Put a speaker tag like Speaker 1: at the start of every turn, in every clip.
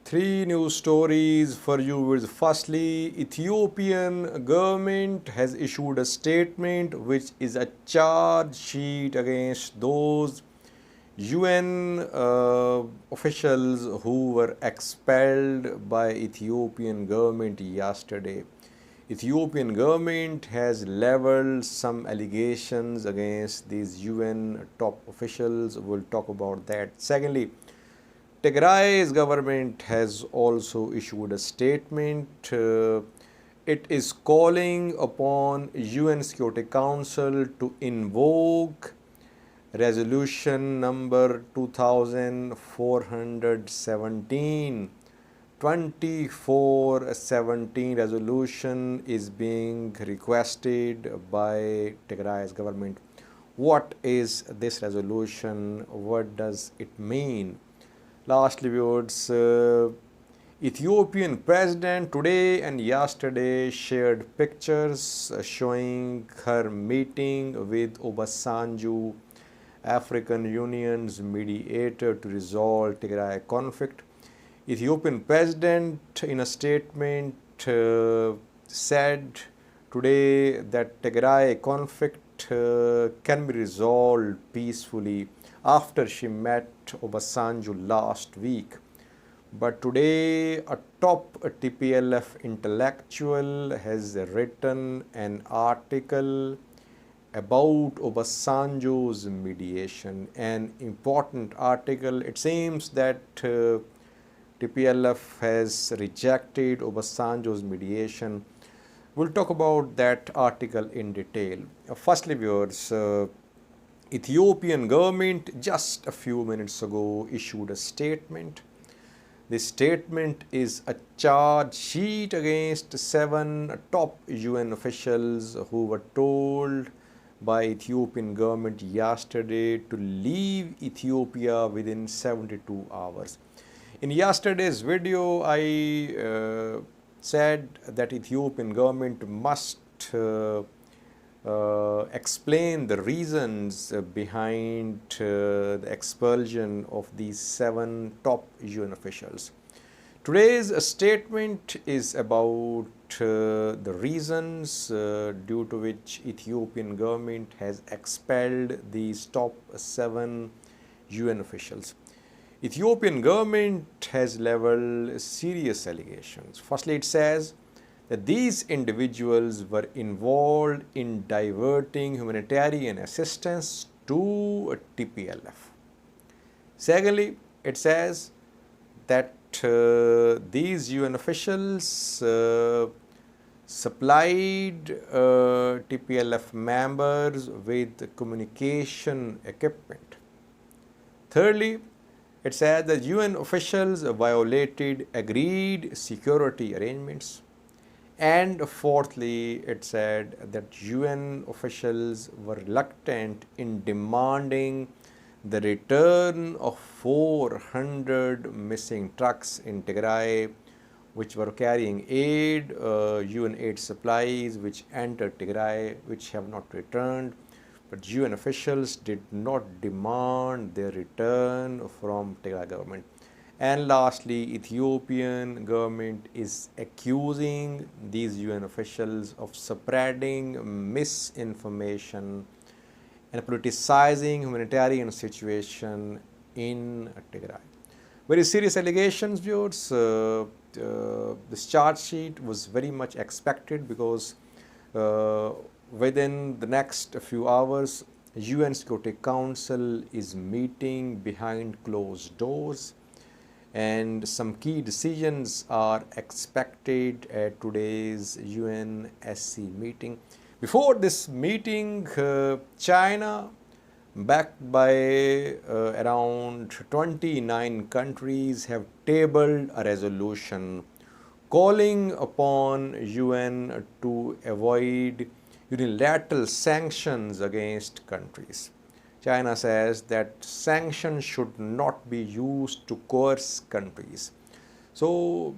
Speaker 1: Three news stories for you. Firstly, Ethiopian government has issued a statement which is a charge sheet against those UN officials who were expelled by Ethiopian government yesterday. Ethiopian government has leveled some allegations against these UN top officials. We'll talk about that. Secondly, Tigray's government has also issued a statement. It is calling upon UN Security Council to invoke resolution number 2417. 2417 resolution is being requested by Tigray's government. What is this resolution? What does it mean? Lastly, viewers, Ethiopian president today and yesterday shared pictures showing her meeting with Obasanjo, African Union's mediator to resolve Tigray conflict. Ethiopian president in a statement said today that Tigray conflict can be resolved peacefully after she met Obasanjo last week. But today, a top TPLF intellectual has written an article about Obasanjo's mediation, an important article. It seems that TPLF has rejected Obasanjo's mediation. We'll talk about that article in detail. Firstly, viewers, Ethiopian government just a few minutes ago issued a statement. This statement is a charge sheet against 7 top UN officials who were told by Ethiopian government yesterday to leave Ethiopia within 72 hours. In yesterday's video, I said that Ethiopian government must explain the reasons behind the expulsion of these 7 top UN officials. Today's statement is about the reasons due to which Ethiopian government has expelled these top 7 UN officials. Ethiopian government has leveled serious allegations. Firstly, it says that these individuals were involved in diverting humanitarian assistance to TPLF. Secondly, it says that these UN officials supplied TPLF members with communication equipment. Thirdly, it says that UN officials violated agreed security arrangements. And fourthly, it said that UN officials were reluctant in demanding the return of 400 missing trucks in Tigray, which were carrying aid, UN aid supplies, which entered Tigray, which have not returned. But UN officials did not demand their return from Tigray government. And lastly, Ethiopian government is accusing these UN officials of spreading misinformation and politicizing humanitarian situation in Tigray. Very serious allegations, viewers. This charge sheet was very much expected because within the next few hours, UN Security Council is meeting behind closed doors, and some key decisions are expected at today's UNSC meeting. Before this meeting, China, backed by around 29 countries, have tabled a resolution calling upon UN to avoid unilateral sanctions against countries. China says that sanctions should not be used to coerce countries. So,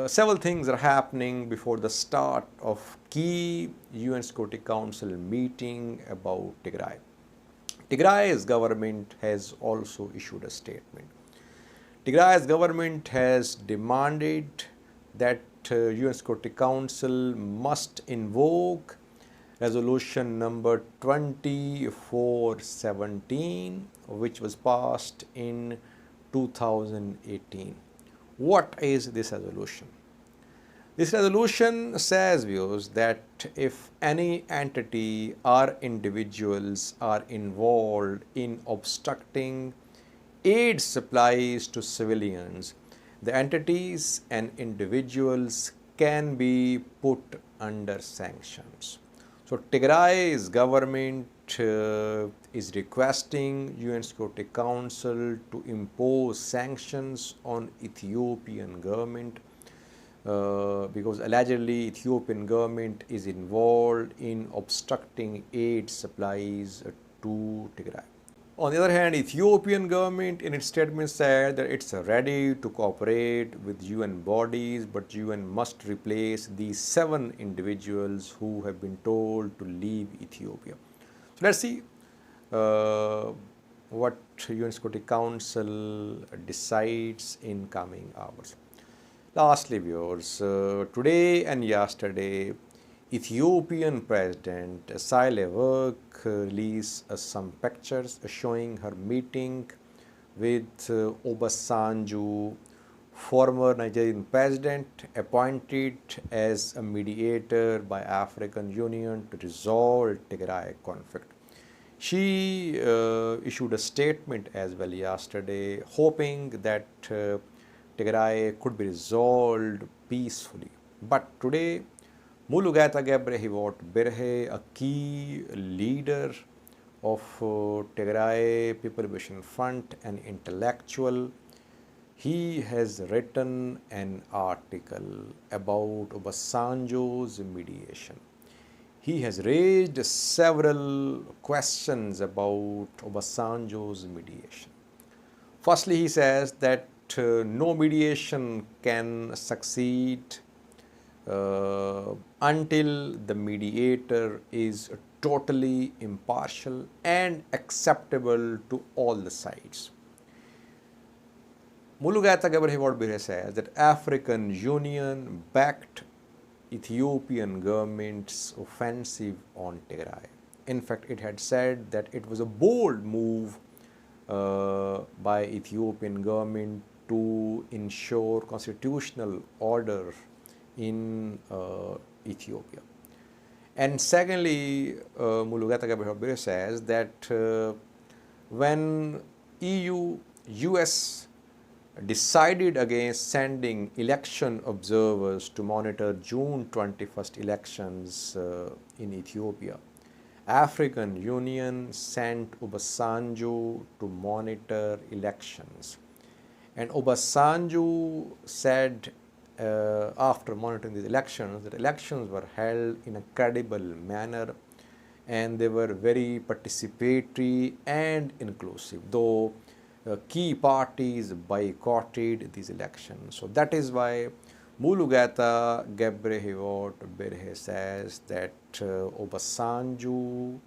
Speaker 1: several things are happening before the start of key UN Security Council meeting about Tigray. Tigray's government has also issued a statement. Tigray's government has demanded that UN Security Council must invoke resolution number 2417, which was passed in 2018. What is this resolution? This resolution says, viewers, that if any entity or individuals are involved in obstructing aid supplies to civilians, the entities and individuals can be put under sanctions. So Tigray's government is requesting UN Security Council to impose sanctions on Ethiopian government because allegedly Ethiopian government is involved in obstructing aid supplies to Tigray. On the other hand, Ethiopian government in its statement said that it's ready to cooperate with UN bodies, but UN must replace these 7 individuals who have been told to leave Ethiopia. So let's see what UN Security Council decides in coming hours. Lastly, viewers, today and yesterday, Ethiopian President Sahle-Work released some pictures showing her meeting with Obasanjo, former Nigerian president, appointed as a mediator by African Union to resolve Tigray conflict. She issued a statement as well yesterday, hoping that Tigray could be resolved peacefully. But today, Mulugeta Gebrehivot Berhe, a key leader of Tigray People Liberation Front, an intellectual, he has written an article about Obasanjo's mediation. He has raised several questions about Obasanjo's mediation. Firstly, he says that no mediation can succeed until the mediator is totally impartial and acceptable to all the sides. Mulugeta Gebrehivot Berhe says that African Union backed Ethiopian government's offensive on Tigray. In fact, it had said that it was a bold move by Ethiopian government to ensure constitutional order in Ethiopia. And secondly, Mulugeta Gebrehivot Berhe says that when EU, US decided against sending election observers to monitor June 21st elections in Ethiopia, African Union sent Obasanjo to monitor elections. And Obasanjo said after monitoring these elections that elections were held in a credible manner and they were very participatory and inclusive, though key parties boycotted these elections. So that is why Mulugeta Gebrehivot Berhe says that Obasanjo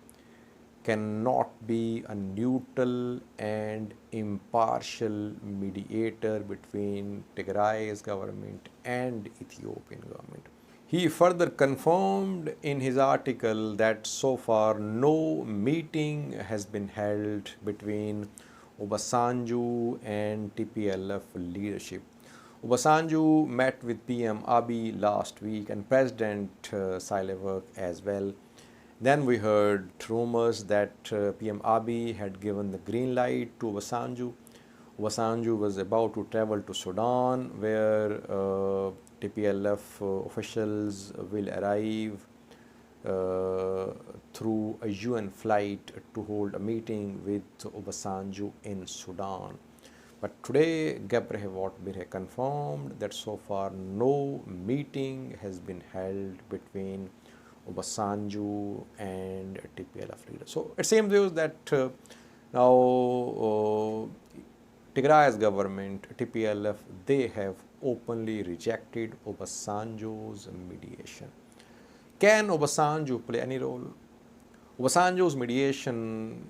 Speaker 1: cannot be a neutral and impartial mediator between Tigray's government and Ethiopian government. He further confirmed in his article that so far no meeting has been held between Obasanjo and TPLF leadership. Obasanjo met with PM Abiy last week and President Sahle-Work as well. Then we heard rumors that PM Abiy had given the green light to Obasanjo. Obasanjo was about to travel to Sudan, where TPLF officials will arrive through a UN flight to hold a meeting with Obasanjo in Sudan. But today, Gebrehivot Berhe confirmed that so far no meeting has been held between Obasanjo and TPLF leaders. So it seems that now Tigray's government, TPLF, they have openly rejected Obasanjo's mediation. Can Obasanjo play any role? Obasanjo's mediation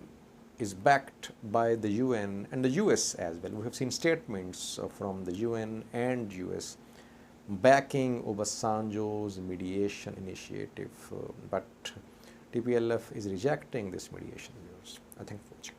Speaker 1: is backed by the UN and the US as well. We have seen statements from the UN and US backing Obasanjo's mediation initiative, but TPLF is rejecting this mediation. Thank you for watching.